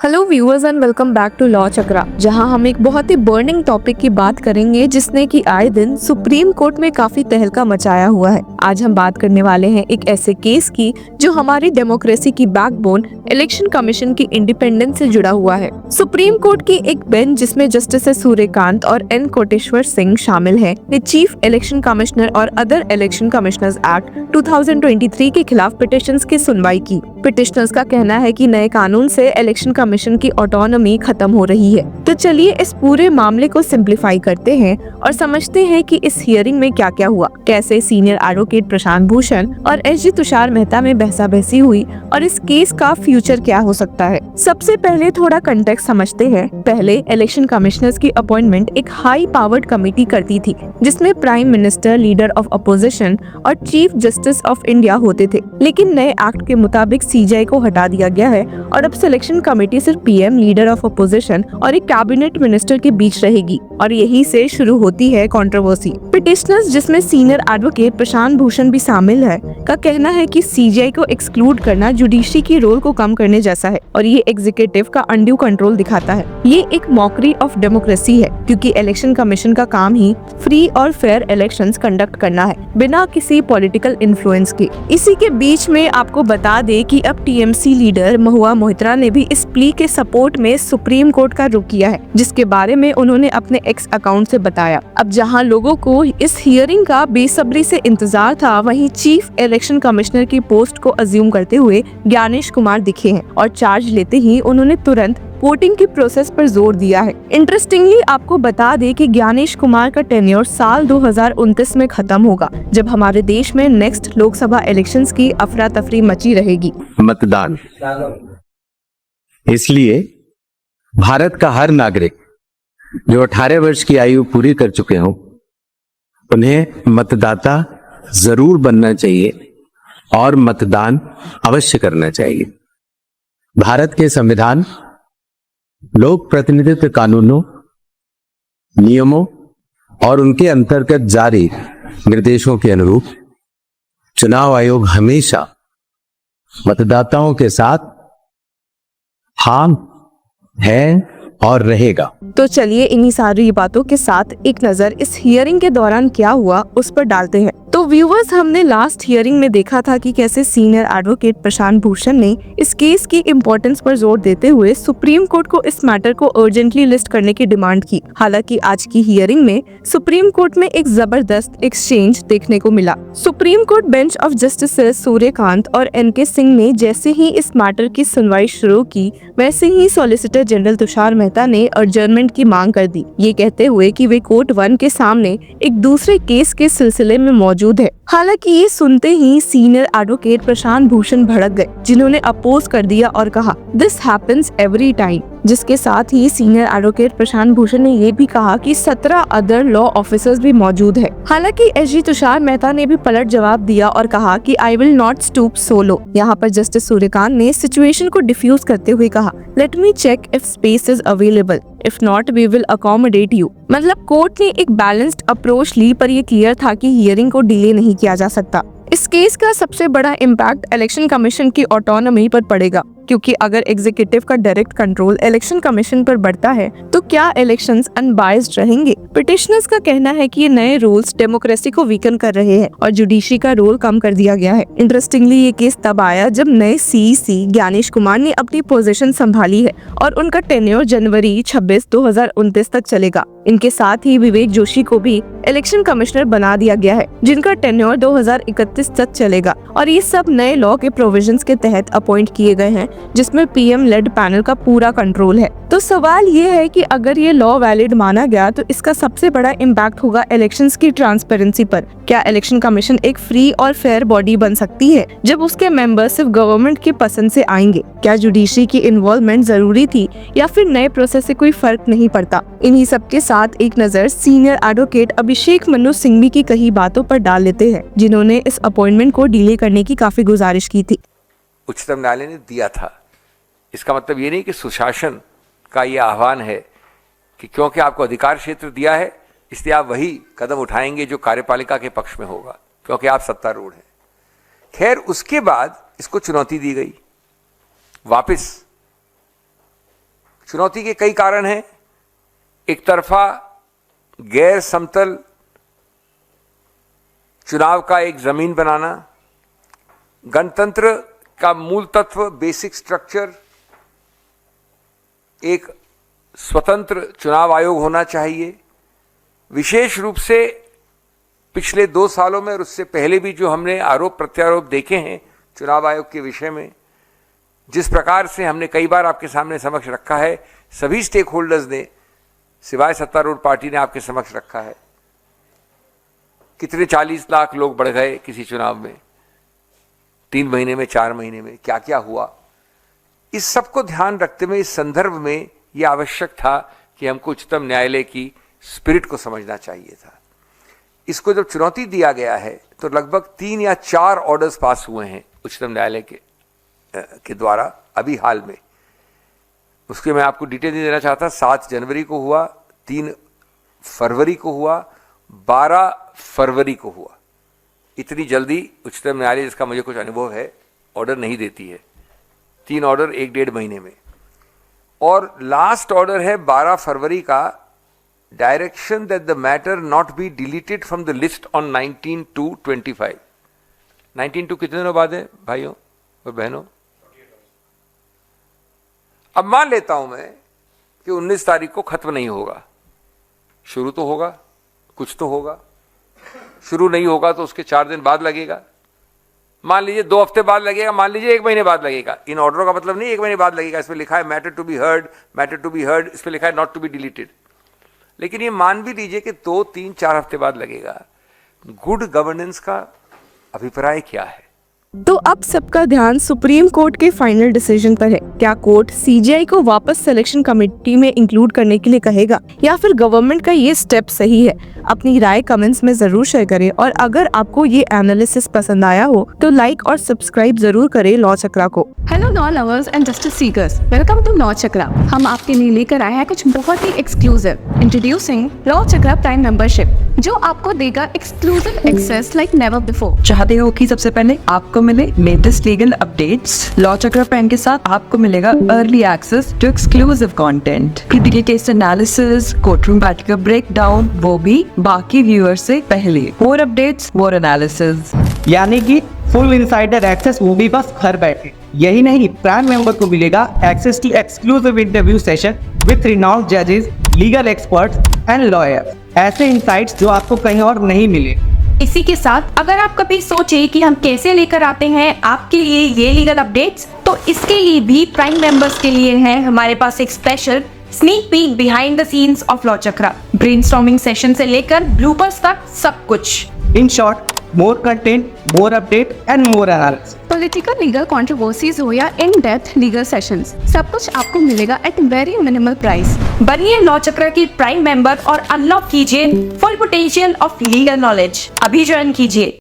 Hello viewers and welcome back to law Chakra, जहां हम एक बहुत ही बर्निंग टॉपिक की बात करेंगे जिसने कि आए दिन सुप्रीम कोर्ट में काफी तहलका मचाया हुआ है। आज हम बात करने वाले हैं एक ऐसे केस की जो हमारी डेमोक्रेसी की बैकबोन इलेक्शन कमीशन की इंडिपेंडेंस से जुड़ा हुआ है। सुप्रीम कोर्ट की एक बेंच जिसमें जस्टिस सूर्यकांत और एन कोटेश्वर सिंह शामिल है, ने चीफ इलेक्शन कमिश्नर और अदर इलेक्शन कमिश्नर्स एक्ट 2023 के खिलाफ पिटिशंस की सुनवाई की। पिटिशनर्स का कहना है कि नए कानून से इलेक्शन कमीशन की ऑटोनॉमी खत्म हो रही है। तो चलिए इस पूरे मामले को सिंप्लीफाई करते हैं और समझते हैं कि इस हियरिंग में क्या क्या हुआ, कैसे सीनियर एडवोकेट प्रशांत भूषण और एसजी तुषार मेहता में बहसाबहसी हुई और इस केस का फ्यूचर क्या हो सकता है। सबसे पहले थोड़ा कंटेक्स्ट समझते हैं। पहले इलेक्शन कमिश्नर्स की अपॉइंटमेंट एक हाई पावर्ड कमेटी करती थी, जिसमें prime minister, leader of opposition और चीफ जस्टिस ऑफ इंडिया होते थे। लेकिन नए एक्ट के मुताबिक सीजेआई को हटा दिया गया है और अब सिलेक्शन कमेटी सिर्फ पीएम, लीडर ऑफ अपोजिशन और एक कैबिनेट मिनिस्टर के बीच रहेगी और यही से शुरू होती है कंट्रोवर्सी। पिटिशनर्स, जिसमें सीनियर एडवोकेट प्रशांत भूषण भी शामिल है, का कहना है कि सीजेआई को एक्सक्लूड करना जुडिशरी की रोल को कम करने जैसा है और ये एग्जीक्यूटिव का अनड्यू कंट्रोल दिखाता है। ये एक मॉकरी ऑफ डेमोक्रेसी है, क्योंकि इलेक्शन कमीशन का काम ही फ्री और फेयर इलेक्शंस कंडक्ट करना है, बिना किसी पॉलिटिकल इन्फ्लुएंस के। इसी के बीच में आपको बता दे कि अब टीएमसी लीडर महुआ मोइत्रा ने भी इस प्ली के सपोर्ट में सुप्रीम कोर्ट का रुख किया है, जिसके बारे में उन्होंने अपने एक्स अकाउंट से बताया। अब जहां लोगों को इस हियरिंग का बेसब्री से इंतजार था, वहीं चीफ इलेक्शन कमिश्नर की पोस्ट को अज्यूम करते हुए ज्ञानेश कुमार दिखे हैं और चार्ज लेते ही उन्होंने तुरंत वोटिंग की प्रोसेस पर जोर दिया है। इंटरेस्टिंगली आपको बता दे कि ज्ञानेश कुमार का टेन्योर साल 2029 में खत्म होगा, जब हमारे देश में नेक्स्ट लोकसभा इलेक्शंस की अफरा तफरी मची रहेगी। मतदान, इसलिए भारत का हर नागरिक जो 18 वर्ष की आयु पूरी कर चुके हों, उन्हें मतदाता जरूर बनना चाहिए और मतदान अवश्य करना चाहिए। भारत के संविधान लोक प्रतिनिधित्व कानूनों, नियमों और उनके अंतर्गत जारी निर्देशों के अनुरूप चुनाव आयोग हमेशा मतदाताओं के साथ हाँ है और रहेगा। तो चलिए इन्हीं सारी बातों के साथ एक नजर इस हियरिंग के दौरान क्या हुआ उस पर डालते हैं। तो व्यूवर्स, हमने लास्ट हियरिंग में देखा था कि कैसे सीनियर एडवोकेट प्रशांत भूषण ने इस केस की इम्पोर्टेंस पर जोर देते हुए सुप्रीम कोर्ट को इस मैटर को अर्जेंटली लिस्ट करने की डिमांड की। हालांकि आज की हियरिंग में सुप्रीम कोर्ट में एक जबरदस्त एक्सचेंज देखने को मिला। Supreme court bench of justice Suryakant और एनके सिंह ने जैसे ही इस मैटर की सुनवाई शुरू की, वैसे ही सॉलिसिटर जनरल तुषार मेहता ने एडजर्नमेंट की मांग कर दी, ये कहते हुए कि वे कोर्ट 1 के सामने एक दूसरे केस के सिलसिले में मौजूद है। हालांकि ये सुनते ही सीनियर एडवोकेट प्रशांत भूषण भड़क गए, जिन्होंने अपोज कर दिया और कहा दिस हैपेंस एवरी टाइम। जिसके साथ ही सीनियर एडवोकेट प्रशांत भूषण ने ये भी कहा कि 17 अदर लॉ ऑफिसर्स भी मौजूद है। हालांकि एसजी तुषार मेहता ने भी पलट जवाब दिया और कहा कि I will not stoop solo. यहाँ पर जस्टिस सूर्यकांत ने सिचुएशन को डिफ्यूज करते हुए कहा let me check if space is available, if not we will accommodate you. मतलब कोर्ट ने एक बैलेंस्ड अप्रोच ली, पर ये क्लियर था कि हियरिंग को डिले नहीं किया जा सकता। इस केस का सबसे बड़ा इम्पैक्ट इलेक्शन कमीशन की ऑटोनॉमी पर पड़ेगा, क्योंकि अगर एग्जीक्यूटिव का डायरेक्ट कंट्रोल इलेक्शन कमीशन पर बढ़ता है तो क्या इलेक्शंस अनबायस्ड रहेंगे। पिटिशनर्स का कहना है कि ये नए रूल्स डेमोक्रेसी को वीकन कर रहे हैं और जुडिशरी का रोल कम कर दिया गया है। इंटरेस्टिंगली ये केस तब आया जब नए सीईसी ज्ञानेश कुमार ने अपनी पोजीशन संभाली है और उनका टेन्योर जनवरी 26, 2029 तक चलेगा। इनके साथ ही विवेक जोशी को भी इलेक्शन कमिश्नर बना दिया गया है, जिनका टेन्योर 2031 तक चलेगा और ये सब नए लॉ के प्रोविजंस के तहत अपॉइंट किए गए हैं, जिसमें पीएम लेड पैनल का पूरा कंट्रोल है। तो सवाल ये है कि अगर ये लॉ वैलिड माना गया तो इसका सबसे बड़ा इम्पैक्ट होगा इलेक्शंस की ट्रांसपेरेंसी पर। क्या इलेक्शन कमीशन एक फ्री और फेयर बॉडी बन सकती है जब उसके मेंबर सिर्फ गवर्नमेंट की पसंद से आएंगे? क्या जुडिशरी की इन्वॉल्वमेंट जरूरी थी या फिर नए प्रोसेस से कोई फर्क नहीं पड़ता? इन्हीं सब के साथ एक नजर सीनियर एडवोकेट अभिषेक मनु सिंघवी की कही बातों पर डाल लेते हैं, जिन्होंने इस अपॉइंटमेंट को डिले करने की काफी गुजारिश की थी। उच्चतम न्यायालय ने दिया था, इसका मतलब ये नहीं कि सुशासन का ये आह्वान है कि क्योंकि आपको अधिकार क्षेत्र दिया है इसलिए आप वही कदम उठाएंगे जो कार्यपालिका के पक्ष में होगा, क्योंकि आप सत्तारूढ़ हैं। खैर, उसके बाद इसको चुनौती दी गई, वापस चुनौती के कई कारण हैं। एक तरफा गैर समतल चुनाव का एक जमीन बनाना, गणतंत्र का मूल तत्व बेसिक स्ट्रक्चर, एक स्वतंत्र चुनाव आयोग होना चाहिए। विशेष रूप से पिछले 2 सालों में और उससे पहले भी जो हमने आरोप प्रत्यारोप देखे हैं चुनाव आयोग के विषय में, जिस प्रकार से हमने कई बार आपके सामने समक्ष रखा है, सभी स्टेक होल्डर्स ने सिवाय सत्तारूढ़ पार्टी ने आपके समक्ष रखा है। कितने 40 लाख लोग बढ़ गए किसी चुनाव में, 3 महीने में, 4 महीने में, क्या क्या हुआ। इस सब को ध्यान रखते हुए इस संदर्भ में यह आवश्यक था कि हमको उच्चतम न्यायालय की स्पिरिट को समझना चाहिए था। इसको जब चुनौती दिया गया है तो लगभग 3 या 4 ऑर्डर्स पास हुए हैं उच्चतम न्यायालय के द्वारा अभी हाल में। उसके मैं आपको डिटेल नहीं देना चाहता। 7 जनवरी को हुआ, 3 फरवरी को हुआ, 12 फरवरी को हुआ। इतनी जल्दी उच्चतम न्यायालय, जिसका मुझे कुछ अनुभव है, ऑर्डर नहीं देती है। 3 ऑर्डर 1-1.5 महीने में। और लास्ट ऑर्डर है 12 फरवरी का, direction that the matter not be deleted from the list on 19/2/25। 19/2 कितने दिनों बाद है भाइयों और बहनों? अब मान लेता हूं मैं कि 19 तारीख को खत्म नहीं होगा, शुरू तो होगा, कुछ तो होगा। शुरू नहीं होगा तो उसके 4 दिन बाद लगेगा, मान लीजिए 2 हफ्ते बाद लगेगा, मान लीजिए 1 महीने बाद लगेगा। इन ऑर्डरों का मतलब नहीं 1 महीने बाद लगेगा। इसमें लिखा है matter to be heard, matter to be heard, इसमें लिखा है नॉट टू बी डिलीटेड। लेकिन ये मान भी लीजिए कि 2, 3, 4 हफ्ते बाद लगेगा। गुड गवर्नेंस का अभिप्राय क्या है? तो अब सबका ध्यान सुप्रीम कोर्ट के फाइनल डिसीजन पर है। क्या कोर्ट सीजीआई को वापस सिलेक्शन कमेटी में इंक्लूड करने के लिए कहेगा या फिर गवर्नमेंट का ये स्टेप सही है? अपनी राय कमेंट्स में जरूर शेयर करें और अगर आपको ये एनालिसिस पसंद आया हो तो लाइक और सब्सक्राइब जरूर करें लॉ चक्रा को। Hello law lovers and justice seekers, welcome to law Chakra. हम आपके लिए लेकर आए हैं कुछ बहुत ही exclusive. Introducing law Chakra prime membership, जो आपको देगा exclusive access like never before. चाहते हो कि सबसे पहले आपको मिले latest legal updates? Law Chakra prime के साथ आपको मिलेगा early access to exclusive content, critical case analysis, courtroom battle का ब्रेकडाउन, वो भी बाकी व्यूअर्स से पहले। मोर अपडेट्स, मोर एनालिसिस, यानी कि फुल इनसाइडर एक्सेस, वो भी बस घर बैठे। यही नहीं, प्राइम मेंबर को मिलेगा access to exclusive interview session with renowned जजेस, लीगल एक्सपर्ट्स एंड लॉयर्स। ऐसे इनसाइट्स जो आपको कहीं और नहीं मिले। इसी के साथ अगर आप कभी सोचे कि हम कैसे लेकर आते हैं आपके लिए ये लीगल अपडेट्स, तो इसके लिए भी प्राइम मेंबर्स के लिए है हमारे पास एक special sneak peek behind the scenes of law chakra. Brainstorming session से लेकर ब्लूपर्स तक सब कुछ। In short, more content, more update and more analysis. Political legal controversies हो या इन डेप्थ लीगल सेशंस, सब कुछ आपको मिलेगा एट वेरी मिनिमल प्राइस। बनिए लॉ चक्र की प्राइम मेंबर और अनलॉक कीजिए full potential of legal knowledge. अभी ज्वाइन कीजिए।